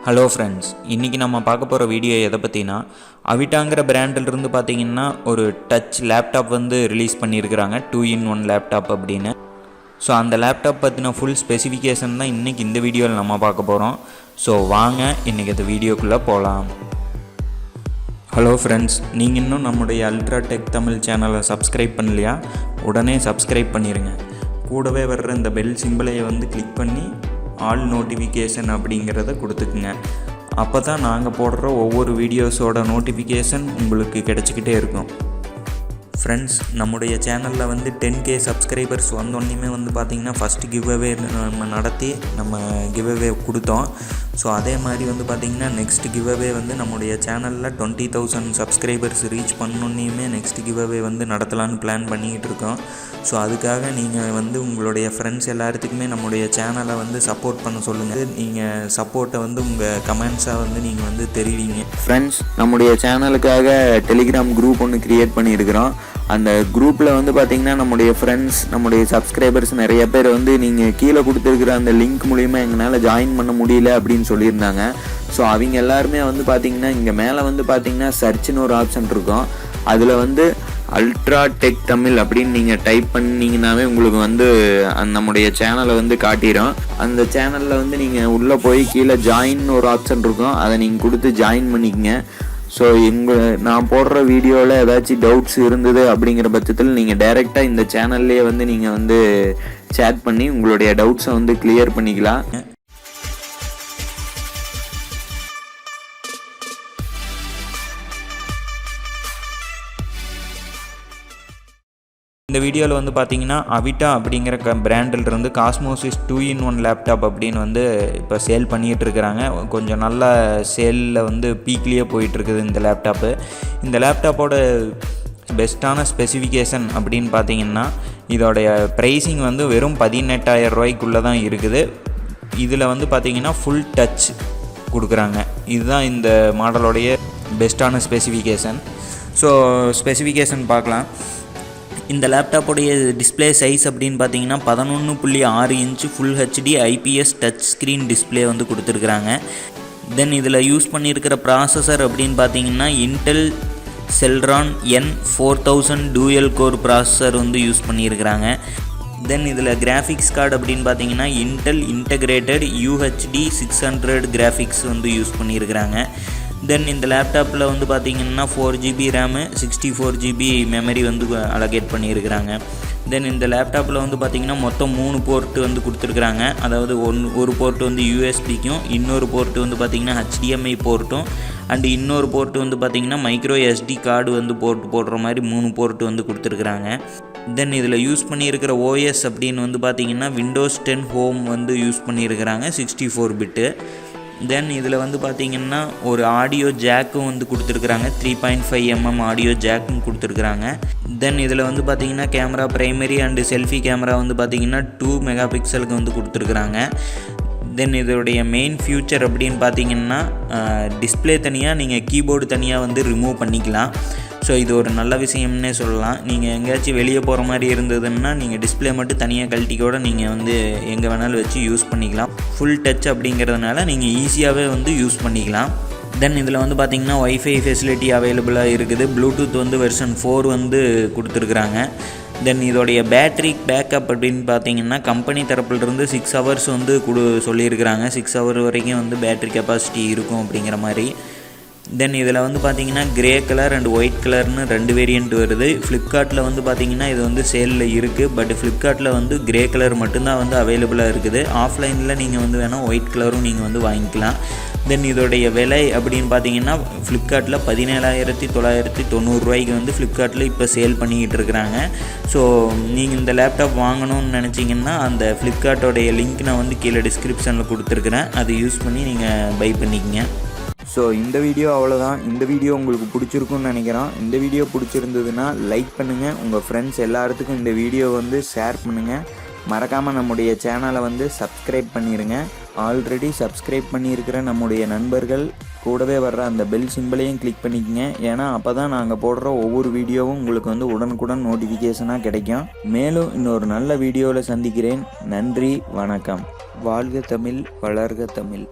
Hello friends, இன்றைக்கி நம்ம பார்க்க போகிற வீடியோ எதை பற்றினா அவிட்டாங்கிற பிராண்டிலிருந்து பார்த்தீங்கன்னா ஒரு டச் லேப்டாப் வந்து ரிலீஸ் பண்ணியிருக்கிறாங்க. 2-in-1 லேப்டாப் அப்படின்னு. ஸோ அந்த லேப்டாப் பற்றின ஃபுல் ஸ்பெசிஃபிகேஷன் தான் இன்றைக்கி இந்த வீடியோவில் நம்ம பார்க்க போகிறோம். ஸோ வாங்க இன்றைக்கி இந்த வீடியோக்குள்ளே போகலாம். ஹலோ ஃப்ரெண்ட்ஸ், நீங்கள் இன்னும் நம்முடைய அல்ட்ரா டெக் தமிழ் சேனலை சப்ஸ்கிரைப் பண்ணலையா? உடனே சப்ஸ்கிரைப் பண்ணிடுங்க. கூடவே வர்ற இந்த பெல் சிம்பிளையை வந்து கிளிக் பண்ணி ஆல் நோட்டிஃபிகேஷன் அப்படிங்கிறத கொடுத்துக்குங்க. அப்போ தான் நாங்கள் போடுற ஒவ்வொரு வீடியோஸோட நோட்டிஃபிகேஷன் உங்களுக்கு கிடச்சிக்கிட்டே இருக்கும். ஃப்ரெண்ட்ஸ், நம்முடைய சேனலில் வந்து 10K சப்ஸ்கிரைபர்ஸ் வந்தோடனே வந்து பார்த்திங்கன்னா ஃபஸ்ட்டு கிவ்அவே நம்ம நடத்தி நம்ம கிவ்அவே கொடுத்தோம். ஸோ அதே மாதிரி வந்து பார்த்திங்கன்னா நெக்ஸ்ட் கிவ்அவே வந்து நம்முடைய சேனலில் 20,000 சப்ஸ்கிரைபர்ஸ் ரீச் பண்ணோன்னே நெக்ஸ்ட் கிவ்அவே வந்து நடத்தலான்னு பிளான் பண்ணிக்கிட்டு இருக்கோம். ஸோ அதுக்காக நீங்கள் வந்து உங்களுடைய ஃப்ரெண்ட்ஸ் எல்லாத்துக்குமே நம்முடைய சேனலை வந்து சப்போர்ட் பண்ண சொல்லுங்கள். நீங்கள் சப்போர்ட்டை வந்து உங்கள் கமெண்ட்ஸாக வந்து நீங்கள் வந்து தெரிவிங்க. ஃப்ரெண்ட்ஸ், நம்முடைய சேனலுக்காக டெலிகிராம் குரூப் ஒன்று க்ரியேட் பண்ணியிருக்கிறோம். அந்த குரூப்பில் வந்து பார்த்திங்கன்னா நம்முடைய ஃப்ரெண்ட்ஸ், நம்முடைய சப்ஸ்கிரைபர்ஸ் நிறைய பேர் வந்து நீங்கள் கீழே கொடுத்துருக்குற அந்த லிங்க் மூலிமா எங்களால் ஜாயின் பண்ண முடியல அப்படின்னு சொல்லியிருந்தாங்க. ஸோ அவங்க எல்லாருமே வந்து பார்த்திங்கன்னா இங்கே மேலே வந்து பார்த்திங்கன்னா சர்ச்னு ஒரு ஆப்ஷன் இருக்கும். அதில் வந்து அல்ட்ரா டெக் தமிழ் அப்படின்னு நீங்கள் டைப் பண்ணிங்கன்னாவே உங்களுக்கு வந்து நம்முடைய சேனலை வந்து காட்டிடும். அந்த சேனலில் வந்து நீங்கள் உள்ளே போய் கீழே ஜாயின் ஒரு ஆப்ஷன் இருக்கும். அதை நீங்கள் கொடுத்து ஜாயின் பண்ணிக்கங்க. ஸோ நான் போடுற வீடியோவில் ஏதாச்சும் டவுட்ஸ் இருந்தது அப்படிங்கிற பட்சத்தில் நீங்கள் டைரெக்டாக இந்த சேனல்லையே வந்து நீங்கள் வந்து சேட் பண்ணி உங்களுடைய டவுட்ஸை வந்து கிளியர் பண்ணிக்கலாம். இந்த வீடியோவில் வந்து பார்த்தீங்கன்னா அவிட்டா அப்படிங்கிற பிராண்டிலிருந்து காஸ்மோசிஸ் 2-in-1 லேப்டாப் அப்படின்னு வந்து இப்போ சேல் பண்ணிகிட்டு இருக்கிறாங்க. கொஞ்சம் நல்ல சேலில் வந்து பீக்லேயே போயிட்டுருக்குது இந்த லேப்டாப்பு. இந்த லேப்டாப்போட பெஸ்ட்டான ஸ்பெசிஃபிகேஷன் அப்படின்னு பார்த்தீங்கன்னா இதோடைய ப்ரைஸிங் வந்து வெறும் 18,000 ரூபாய்க்குள்ளே தான் இருக்குது. இதில் வந்து பார்த்திங்கன்னா ஃபுல் டச் கொடுக்குறாங்க. இதுதான் இந்த மாடலோடைய பெஸ்ட்டான ஸ்பெசிஃபிகேஷன். ஸோ ஸ்பெசிஃபிகேஷன் பார்க்கலாம். இந்த லேப்டாப்போடைய டிஸ்பிளே சைஸ் அப்படின்னு பார்த்தீங்கன்னா 11.6 inch full HD IPS touch screen display வந்து கொடுத்துருக்குறாங்க. தென் இதில் யூஸ் பண்ணியிருக்கிற ப்ராசஸர் அப்படின்னு பார்த்தீங்கன்னா Intel Celeron N4000 dual core processor வந்து யூஸ் பண்ணியிருக்கிறாங்க. தென் இதில் கிராஃபிக்ஸ் கார்டு அப்படின்னு பார்த்தீங்கன்னா இன்டெல் இன்டகிரேட்டட் UHD 600 கிராஃபிக்ஸ் வந்து யூஸ் பண்ணியிருக்கிறாங்க. தென் இந்த லேப்டாப்பில் வந்து பார்த்திங்கன்னா 4GB ரேமு 64GB மெமரி வந்து அலோகேட் பண்ணியிருக்கிறாங்க. தென் இந்த லேப்டாப்பில் வந்து பார்த்திங்கன்னா மொத்தம் 3 போர்ட்டு வந்து கொடுத்துருக்குறாங்க. அதாவது ஒரு போர்ட்டு வந்து யூஎஸ்பிக்கும், இன்னொரு போர்ட்டு வந்து பார்த்திங்கன்னா HDMI போர்ட்டும், அண்டு இன்னொரு போர்ட்டு வந்து பார்த்திங்கன்னா மைக்ரோ SD கார்டு வந்து போடுற மாதிரி 3 போர்ட்டு வந்து கொடுத்துருக்குறாங்க. தென் இதில் யூஸ் பண்ணியிருக்கிற OS அப்படின்னு வந்து பார்த்திங்கன்னா Windows 10 ஹோம் வந்து யூஸ் பண்ணியிருக்கிறாங்க 64 பிட்டு. தென் இதில் வந்து பார்த்திங்கன்னா ஒரு ஆடியோ ஜாக்கும் வந்து கொடுத்துருக்குறாங்க. 3.5mm ஆடியோ ஜாக்கும் கொடுத்துருக்குறாங்க. தென் இதில் வந்து பார்த்திங்கன்னா camera primary and selfie camera வந்து பார்த்திங்கன்னா 2 மெகாபிக்சலுக்கு வந்து கொடுத்துருக்குறாங்க. தென் இதோடைய மெயின் ஃபியூச்சர் அப்படின்னு பார்த்திங்கன்னா டிஸ்பிளே தனியாக, நீங்கள் கீபோர்டு தனியாக வந்து ரிமூவ் பண்ணிக்கலாம். ஸோ இது ஒரு நல்ல விஷயம்னே சொல்லலாம். நீங்கள் எங்கேயாச்சும் வெளியே போகிற மாதிரி இருந்ததுன்னா நீங்கள் டிஸ்பிளே மட்டும் தனியாக கழட்டிக்கூட நீங்கள் வந்து எங்கே வேணாலும் வச்சு யூஸ் பண்ணிக்கலாம். ஃபுல் டச் அப்படிங்கிறதுனால நீங்கள் ஈஸியாகவே வந்து யூஸ் பண்ணிக்கலாம். தென் இதில் வந்து பார்த்திங்கன்னா ஒய்ஃபை ஃபெசிலிட்டி அவைலபிளாக இருக்குது. ப்ளூடூத் வந்து வெர்ஷன் 4 வந்து கொடுத்துருக்குறாங்க. தென் இதோடைய பேட்ரி பேக்கப் அப்படின்னு பார்த்தீங்கன்னா கம்பெனி தரப்புலேருந்து 6 ஹவர்ஸ் வந்து சொல்லியிருக்கிறாங்க. 6 ஹவர் வரைக்கும் வந்து பேட்ரி கெப்பாசிட்டி இருக்கும் அப்படிங்கிற மாதிரி. தென் இதில் வந்து பார்த்திங்கன்னா கிரே கலர் அண்ட் ஒயிட் கலர்னு 2 வேரியண்ட் வருது. ஃப்ளிப்கார்ட்டில் வந்து பார்த்திங்கன்னா இது வந்து சேலில் இருக்குது. பட் ஃப்ளிப்கார்ட்டில் வந்து கிரே கலர் மட்டும்தான் வந்து அவைலபிளாக இருக்குது. ஆஃப்லைனில் நீங்கள் வந்து வேணால் ஒயிட் கலரும் நீங்கள் வந்து வாங்கிக்கலாம். தென் இதோடைய விலை அப்படின்னு பார்த்தீங்கன்னா ஃப்ளிப்கார்ட்டில் 17,990 ரூபாய்க்கு வந்து ஃப்ளிப்கார்ட்டில் இப்போ சேல் பண்ணிக்கிட்டு இருக்கிறாங்க. ஸோ நீங்கள் இந்த லேப்டாப் வாங்கணும்னு நினச்சிங்கன்னா அந்த ஃப்ளிப்கார்ட்டோடைய லிங்க் நான் வந்து கீழே டிஸ்கிரிப்ஷனில் கொடுத்துருக்குறேன். அதை யூஸ் பண்ணி நீங்கள் பை பண்ணிக்கங்க. ஸோ இந்த வீடியோ அவ்வளோதான். இந்த வீடியோ உங்களுக்கு பிடிச்சிருக்குன்னு நினைக்கிறோம். இந்த வீடியோ பிடிச்சிருந்ததுன்னா லைக் பண்ணுங்கள். உங்கள் ஃப்ரெண்ட்ஸ் எல்லாத்துக்கும் இந்த வீடியோ வந்து ஷேர் பண்ணுங்கள். மறக்காமல் நம்முடைய சேனலை வந்து சப்ஸ்கிரைப் பண்ணிடுங்க. ஆல்ரெடி சப்ஸ்கிரைப் பண்ணியிருக்கிற நம்முடைய நண்பர்கள் கூடவே வர்ற அந்த பெல் சிம்பிளையும் கிளிக் பண்ணிக்கங்க. ஏன்னா அப்போ தான் நாங்கள் போடுற ஒவ்வொரு வீடியோவும் உங்களுக்கு வந்து உடனுக்குடன் நோட்டிஃபிகேஷனாக கிடைக்கும். மேலும் இன்னொரு நல்ல வீடியோவில் சந்திக்கிறேன். நன்றி, வணக்கம். வாழ்க தமிழ், வளர்க தமிழ்.